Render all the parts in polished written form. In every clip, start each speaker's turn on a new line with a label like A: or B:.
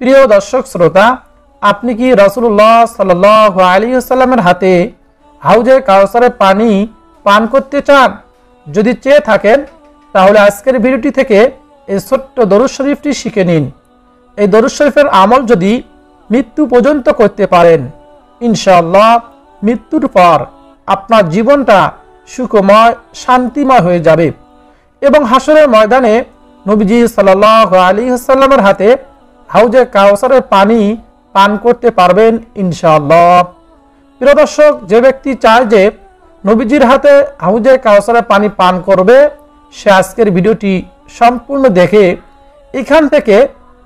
A: প্রিয় দর্শক শ্রোতা, আপনি কি রাসূলুল্লাহ সাল্লাল্লাহু আলাইহি ওয়াসাল্লামের হাতে হাউজে কাউসারের পানি পান করতে চান? যদি চেয়ে থাকেন তাহলে আজকের ভিডিওটি থেকে এই ছোট্ট দরুদ শরীফটি শিখে নিন। এই দরুদ শরীফের আমল যদি মৃত্যু পর্যন্ত করতে পারেন, ইনশাআল্লাহ মৃত্যুর পর আপনার জীবনটা সুখময় শান্তিময় হয়ে যাবে এবং হাসরের ময়দানে নবীজি সাল্লাল্লাহু আলাইহি ওয়াসাল্লামের হাতে হাউজে কাউসারের পানি পান করতে পারবেন ইনশাআল্লাহ। প্রিয় দর্শক, যে ব্যক্তি চায় যে নবীজির হাতে হাউজে কাউসারের পানি পান করবে, সে আজকের ভিডিওটি সম্পূর্ণ দেখে এখান থেকে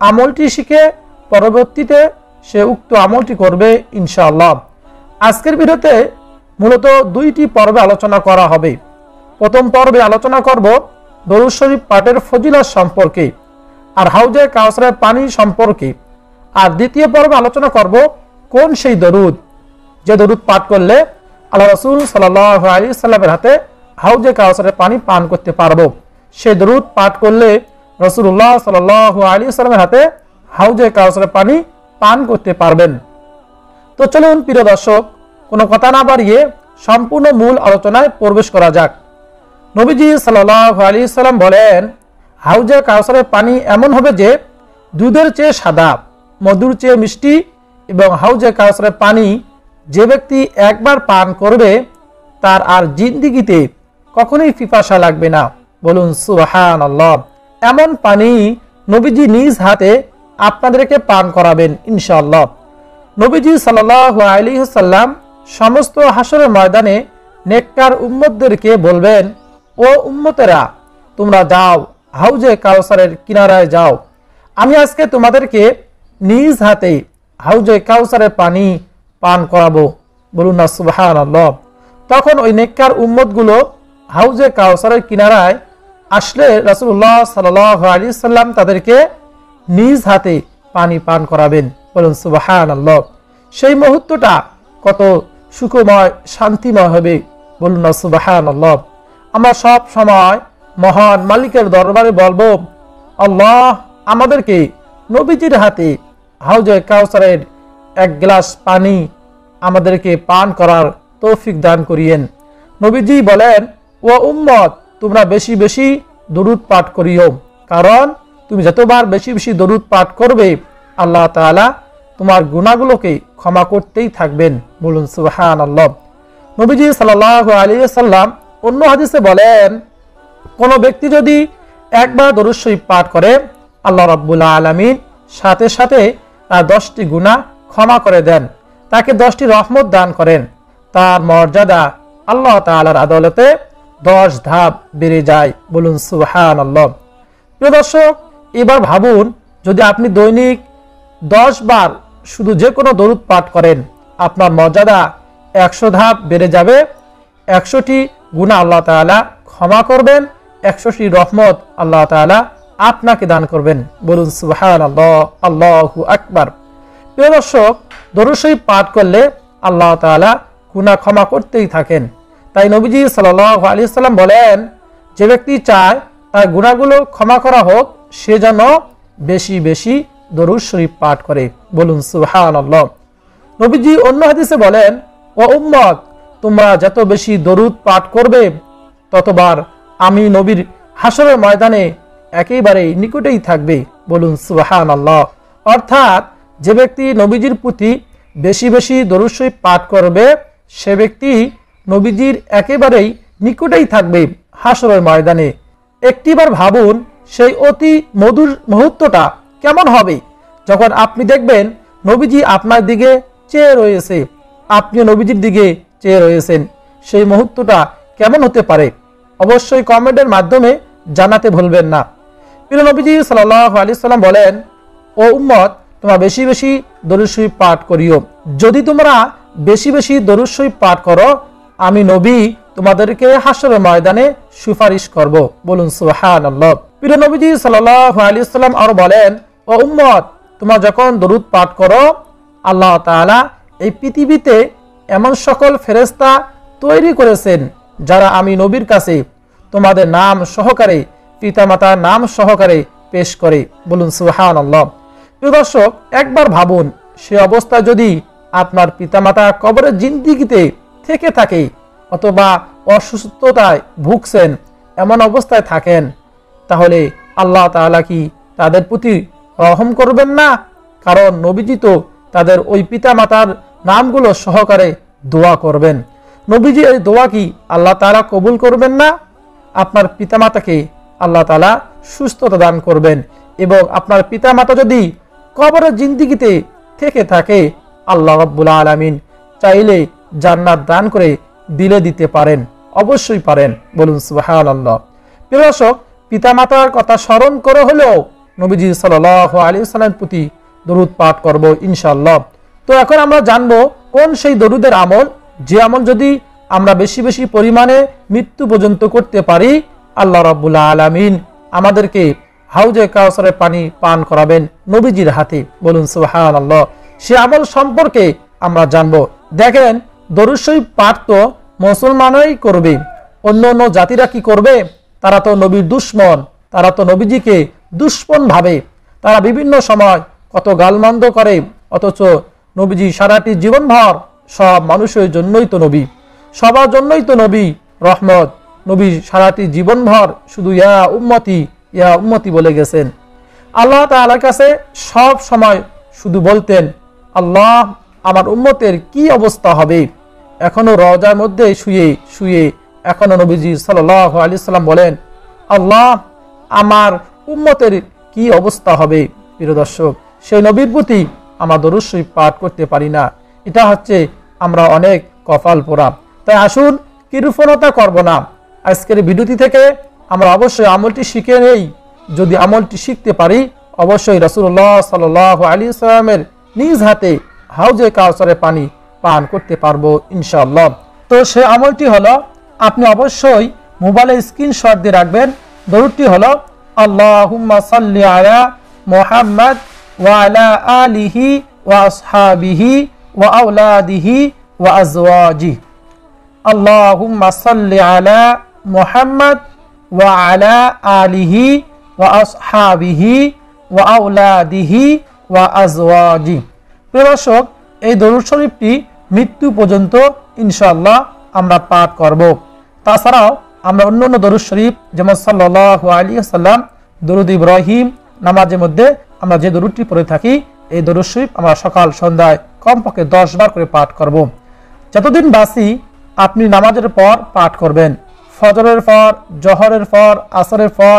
A: আমলটি শিখে পরবর্তীতে সে উক্ত আমলটি করবে ইনশাআল্লাহ। আজকের ভিডিওতে মূলত দুইটি পর্বে আলোচনা করা হবে। প্রথম পর্বে আলোচনা করব দরুদ শরীফ পাঠের ফজিলত সম্পর্কে আর হাউজে কাউসারের পানি সম্পর্কে, আর দ্বিতীয় পর্বে আলোচনা করব কোন সেই দরুদ যে দরুদ পাঠ করলে আল্লাহ রাসূল সাল্লাল্লাহু আলাইহি ওয়াসাল্লামের হাতে হাউজে কাউসারের পানি পান করতে পারবো। সেই দরুদ পাঠ করলে রাসূলুল্লাহ সাল্লাল্লাহু আলাইহি ওয়াসাল্লামের হাতে হাউজে কাউসারের পানি পান করতে পারবেন। তো চলুন প্রিয় দর্শক, কোনো কথা না বাড়িয়ে সম্পূর্ণ মূল আলোচনায় প্রবেশ করা যাক। নবীজি সাল্লাল্লাহু আলাইহি ওয়াসাল্লাম বলেন, হাউজে কাউসারের পানি এমন হবে যে দুধের চেয়ে সাদা, মধুর চেয়ে মিষ্টি, এবং হাউজে কাউসারের পানি যে ব্যক্তি একবার পান করবে তার আর জিন্দিগিতে কখনোই পিপাসা লাগবে না। বলুন সুবহানাল্লাহ। এমন পানি নবীজি নিজ হাতে আপনাদেরকে পান করাবেন ইনশাআল্লাহ। নবীজি সাল্লাল্লাহু আলাইহি ওয়াসাল্লাম সমস্ত হাসরের ময়দানে নেককার উম্মতদেরকে বলবেন, ও উম্মতেরা, তোমরা যাও হাউজে কাউসারের কিনারায় যাও, আমি আজকে তোমাদেরকে নিজ হাতে হাউজে কাউসারের পানি পান করাবো। বলুন না সুবহানাল্লাহ। তখন ওই নেককার উম্মতগুলো হাউজে কাউসারের কিনারায় আসলে রাসূলুল্লাহ সাল্লাল্লাহু আলাইহি ওয়াসাল্লাম তাদেরকে নিজ হাতে পানি পান করাবেন। বলুন সুবহানাল্লাহ। সেই মুহূর্তটা কত সুখময় শান্তিময় হবে। বলুন না সুবহানাল্লাহ। আমরা সব সময় মহান মালিকের দরবারে বলবো, আল্লাহ আমাদেরকে নবীজির হাতে হাউজে কাউসারের এক গ্লাস পানি আমাদেরকে পান করার তৌফিক দান করিয়েন। নবীজি বলেন, ও উম্মত, তোমরা বেশি বেশি দরুদ পাঠ করিও, কারণ তুমি যতবার বেশি বেশি দরুদ পাঠ করবে আল্লাহ তাআলা তোমার গুনাহগুলোকে ক্ষমা করতেই থাকবেন। বলুন সুবহানাল্লাহ। নবীজি সাল্লাল্লাহু আলাইহি ওয়াসাল্লাম অন্য হাদিসে বলেন, কোন ব্যক্তি যদি একবার দরুদ শরীফ পাঠ করে আল্লাহ রাব্বুল আলামিন সাথে সাথে তার 10টি গুনাহ ক্ষমা করে দেন, তাকে 10টি রহমত দান করেন, তার মর্যাদা আল্লাহ তাআলার আদালতে 10 ধাপ বেড়ে যায়। বলুন সুবহানাল্লাহ। প্রিয় দর্শক, এবার ভাবুন, যদি আপনি দৈনিক 10 বার শুধু যে কোনো দরুদ পাঠ করেন, আপনার মর্যাদা 100 ধাপ বেড়ে যাবে, 100টি গুনাহ আল্লাহ তাআলা ক্ষমা করবেন, 100টি রহমত আল্লাহ তাআলা আপনাকে দান করবেন। বলুন সুবহানাল্লাহ, আল্লাহু আকবার। প্রিয় দর্শক, দরুদ শরীফ পাঠ করলে আল্লাহ তাআলা গুনাহ ক্ষমা করতেই থাকেন। তাই নবীজি সাল্লাল্লাহু আলাইহি ওয়াসাল্লাম বলেন, যে ব্যক্তি চায় তার গুনাহগুলো ক্ষমা করা হোক, সে যেন বেশি বেশি দরুদ শরীফ পাঠ করে। বলুন সুবহানাল্লাহ। নবীজি অন্য হাদিসে বলেন, ও উম্মত, তোমরা যত বেশি দরুদ পাঠ করবে ততবার আমি নবীর হাসরের ময়দানে একেবারে নিকটেই থাকবে। বলুন সুবহানাল্লাহ। অর্থাৎ যে ব্যক্তি নবীজির প্রতি বেশি বেশি দরুদ শরীফ পাঠ করবে সে ব্যক্তি নবীজির একেবারেই নিকটেই থাকবে হাসরের ময়দানে। একটিবার ভাবুন, সেই অতি মধুর মুহূর্তটা কেমন হবে যখন আপনি দেখবেন নবীজি আপনার দিকে চেয়ে রয়েছে, আপনি নবীজির দিকে চেয়ে রয়েছেন। সেই মুহূর্তটা কেমন হতে পারে অবশ্যই কমেন্টের মাধ্যমে জানাতে ভুলবেন না। প্রিয় নবীজি সাল্লাল্লাহু আলাইহি ওয়াসাল্লাম বলেন, ও উম্মত, তোমরা বেশি বেশি দরুদ শরীফ পাঠ করিও। যদি তোমরা বেশি বেশি দরুদ শরীফ পাঠ করো, আমি নবী তোমাদেরকে হাসরের ময়দানে সুপারিশ করব। বলুন সুবহানাল্লাহ। প্রিয় নবীজি সাল্লাল্লাহু আলাইহি ওয়াসাল্লাম আরো বলেন, ও উম্মত, তোমরা যখন দরুদ পাঠ করো, আল্লাহ তাআলা এই পৃথিবীতে এমন সকল ফেরেশতা তৈরি করেছেন যারা আমি নবীর কাছে তোমাদের নাম সহকারে, পিতামাতার নাম সহকারে পেশ করে। বলুন সুবহানাল্লাহ। প্রিয় দর্শক, একবার ভাবুন, সে অবস্থায় যদি আপনার পিতামাতা কবরের জিন্দিগিতে থেকে থাকে অথবা অসুস্থতায় ভুগছেন, এমন অবস্থায় থাকেন, তাহলে আল্লাহ তাআলা কি তাদের প্রতি রহম করবেন না? কারণ নবীজি তো তাদের ওই পিতামাতার নামগুলো সহকারে দোয়া করবেন। নবীজি এই দোয়া কি আল্লাহ তাআলা কবুল করবেন না? আপনার পিতামাতাকে আল্লাহ তাআলা সুস্থতা দান করবেন, এবং আপনার পিতামাতা যদি কবরের জিন্দিগিতে থেকে থাকে, আল্লাহ রাব্বুল আলামিন চাইলে জান্নাত দান করে দিতে পারেন, অবশ্যই পারেন। বলুন সুবহানাল্লাহ। প্রিয় দর্শক, পিতামাতার কথা স্মরণ করে হলেও নবীজি সাল্লাল্লাহু আলাইহি ওয়াসাল্লামের প্রতি দরুদ পাঠ করব ইনশাআল্লাহ। তো এখন আমরা জানবো কোন সেই দরুদের আমল, যে আমল যদি আমরা বেশি বেশি পরিমাণে মৃত্যু পর্যন্ত করতে পারি, আল্লাহ রাব্বুল আলামিন আমাদেরকে হাউজে কাউসারের পানি পান করাবেন নবীজির হাতে। বলুন সুবহানাল্লাহ। সে আমল সম্পর্কে আমরা জানবো। দেখেন, দরুদ শরীফ পাঠ তো মুসলমানই করবে, অন্য অন্য জাতিরা কি করবে? তারা তো নবীর দুশ্মন, তারা তো নবীজিকে দুশ্মন ভাবে, তারা বিভিন্ন সময় কত গালমন্দ করে, অথচ নবীজি সারাটি জীবনভর সব মানুষের জন্যই তো নবী, সবার জন্যই তো নবী রহমত। নবী সারাটি জীবনভর শুধু ইয়া উম্মতি বলে গেছেন। আল্লাহ তাআলার কাছে সব সময় শুধু বলতেন, আল্লাহ আমার উম্মতের কি অবস্থা হবে। এখনো রওজার মধ্যে শুয়ে শুয়ে এখনো নবীজি সাল্লাল্লাহু আলাইহি সাল্লাম বলেন, আল্লাহ আমার উম্মতের কি অবস্থা হবে। প্রিয় দর্শক, সেই নবীর প্রতি আমরা দরুদ শরীফ পাঠ করতে পারি না, এটা হচ্ছে আমরা অনেক কপাল পোড়া। তাই আসুন কৃপণতা করব না, আজকের ভিডিওটি থেকে আমরা অবশ্যই আমলটি শিখে নেই। যদি আমলটি শিখতে পারি, অবশ্যই রাসূলুল্লাহ সাল্লাল্লাহু আলাইহি সাল্লামের নিজ হাতে হাউজে কাউসারের পানি পান করতে পারবো ইনশাআল্লাহ। তো সে আমলটি হলো, আপনি অবশ্যই মোবাইলে স্ক্রিনশট দিয়ে রাখবেন। দরুদটি হলো, আল্লাহুম্মা সাল্লি আলা মুহাম্মাদ ওয়া আলা আলিহি ওয়া আসহাবিহি ওয়া আওলাদিহি ওয়া আজওয়াজিহি। আল্লাহুম্মা সাল্লি আলা মুহাম্মাদ ওয়া আলা আলিহি ওয়া আসহাবিহি ওয়া আওলাদিহি ওয়া আজওয়াজিহি। প্রিয় দর্শক, এই দরুদ শরীফটি মৃত্যু পর্যন্ত ইনশাআল্লাহ আমরা পাঠ করব। তাছাড়াও আমরা অন্যান্য দরুদ শরীফ যেমন সাল্লাল্লাহু আলাইহি ওয়াসাল্লাম, দরুদ ইব্রাহিম, নামাজের মধ্যে আমরা যে দরুদটি পড়ে থাকি, এই দরুদ শরীফ আমরা সকাল সন্ধ্যায় কমপক্ষে 10 বার করে পাঠ করব। যতদিন বাঁচি আপনি নামাজের পর পাঠ করবেন, ফজরের পর, জোহরের পর, আসরের পর,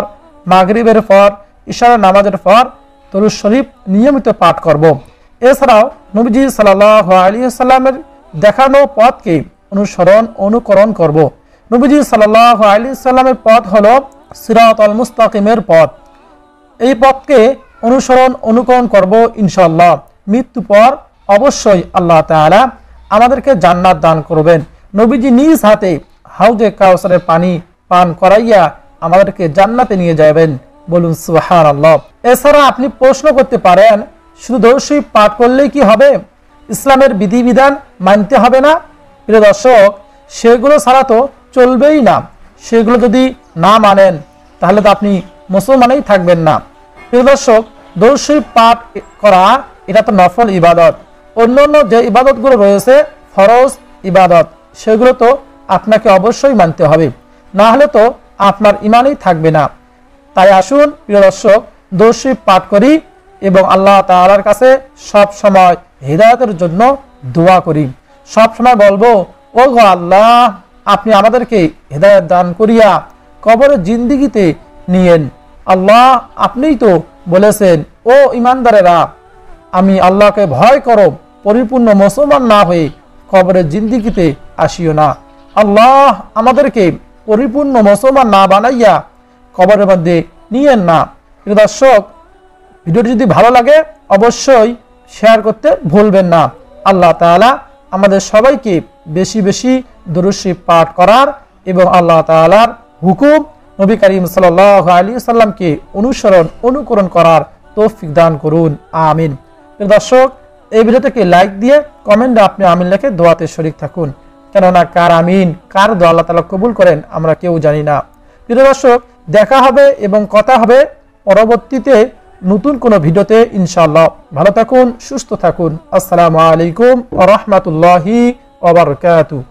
A: মাগরিবের পর, ইশার নামাজের পর দরুদ শরীফ নিয়মিত পাঠ করব। এছাড়াও নবীজি সাল্লাল্লাহু আলাইহি ওয়াসাল্লামের দেখানো পথকে অনুকরণ করব। নবীজি সাল্লাল্লাহু আলাইহি ওয়াসাল্লামের পথ হলো সিরাতাল মুস্তাকিমের পথ। এই পথকে অনুকরণ করব ইনশাআল্লাহ। মৃত্যু পর অবশ্যই আল্লাহ তাআলা আমাদেরকে জান্নাত দান করবেন। নবীজি নিজ হাতে হাউজে কাউসারের পানি পান করাইয়া আমাদেরকে জান্নাতে নিয়ে যাবেন। বলুন সুবহানাল্লাহ। এছাড়া আপনি প্রশ্ন করতে পারেন, শুধু দরুদ শরীফ পাঠ করলেই কি হবে? ইসলামের বিধিবিধান মানতে হবে না? প্রিয় দর্শক, সেগুলো ছাড়া তো চলবেই না। সেগুলো যদি না মানেন তাহলে তো আপনি মুসলমানই থাকবেন না। প্রিয় দর্শক, দরুদ শরীফ পাঠ করা এটা তো নফল ইবাদত। অন্যান্য যে ইবাদতগুলো রয়েছে ফরজ ইবাদত, সেগুলো তো আপনাকে অবশ্যই মানতে হবে, না হলে তো আপনার ইমানই থাকবে না। তাই আসুন প্রিয় দর্শক, দরুদ শরীফ পাঠ করি এবং আল্লাহ তাআলার কাছে সব সময় হিদায়াতের জন্য দোয়া করি। সব সময় বলবো, ও গো আল্লাহ, আপনি আমাদেরকে হিদায়াত দান করিয়া কবরের জিন্দেগিতে নিয়েন। আল্লাহ, আপনিই তো বলেছেন, ও ইমানদারেরা, আমি আল্লাহকে ভয় করো, পরিপূর্ণ মুসলমান না হয়ে কবরের জিন্দেগিতে আসিও না। আল্লাহ, আমাদেরকে পরিপূর্ণ মুসলমান না বানাইয়া কবরের মধ্যে নিয়েন না। প্রিয় দর্শক, ভিডিওটি যদি ভালো লাগে অবশ্যই শেয়ার করতে ভুলবেন না। আল্লাহ তাআলা আমাদের সবাইকে বেশি বেশি দরুদ শরীফ পাঠ করার এবং আল্লাহ তাআলার হুকুম নবী করিম সাল্লাল্লাহু আলাইহি ওয়াসাল্লামকে অনুকরণ করার তৌফিক দান করুন, আমিন। প্রিয় দর্শক, এই ভিডিওটাকে লাইক দিয়ে কমেন্টে আপনি আমিন লিখে দোয়াতে শরীক থাকুন, কেননা কার আমিন কার দোয়া আল্লাহ তাআলা কবুল করেন আমরা কেউ জানি না। প্রিয় দর্শক, দেখা হবে এবং কথা হবে পরবর্তীতে নতুন কোনো ভিডিওতে ইনশাআল্লাহ। ভালো থাকুন, সুস্থ থাকুন। আসসালামু আলাইকুম ওয়া রাহমাতুল্লাহি ওয়া বারাকাতুহু।